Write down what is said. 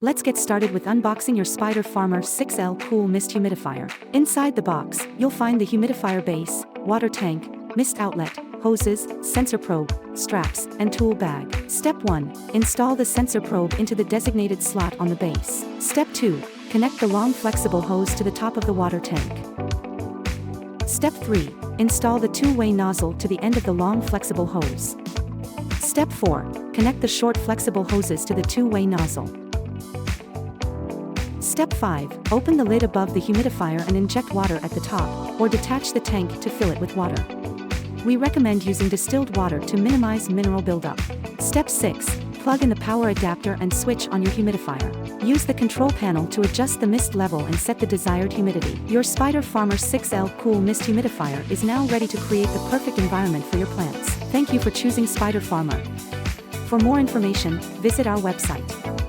Let's get started with unboxing your Spider Farmer 6L Cool Mist Humidifier. Inside the box, you'll find the humidifier base, water tank, mist outlet, hoses, sensor probe, straps, and tool bag. Step 1. Install the sensor probe into the designated slot on the base. Step 2. Connect the long flexible hose to the top of the water tank. Step 3. Install the two-way nozzle to the end of the long flexible hose. Step 4. Connect the short flexible hoses to the two-way nozzle. Step 5. Open the lid above the humidifier and inject water at the top, or detach the tank to fill it with water. We recommend using distilled water to minimize mineral buildup. Step 6. Plug in the power adapter and switch on your humidifier. Use the control panel to adjust the mist level and set the desired humidity. Your Spider Farmer 6L Cool Mist Humidifier is now ready to create the perfect environment for your plants. Thank you for choosing Spider Farmer. For more information, visit our website.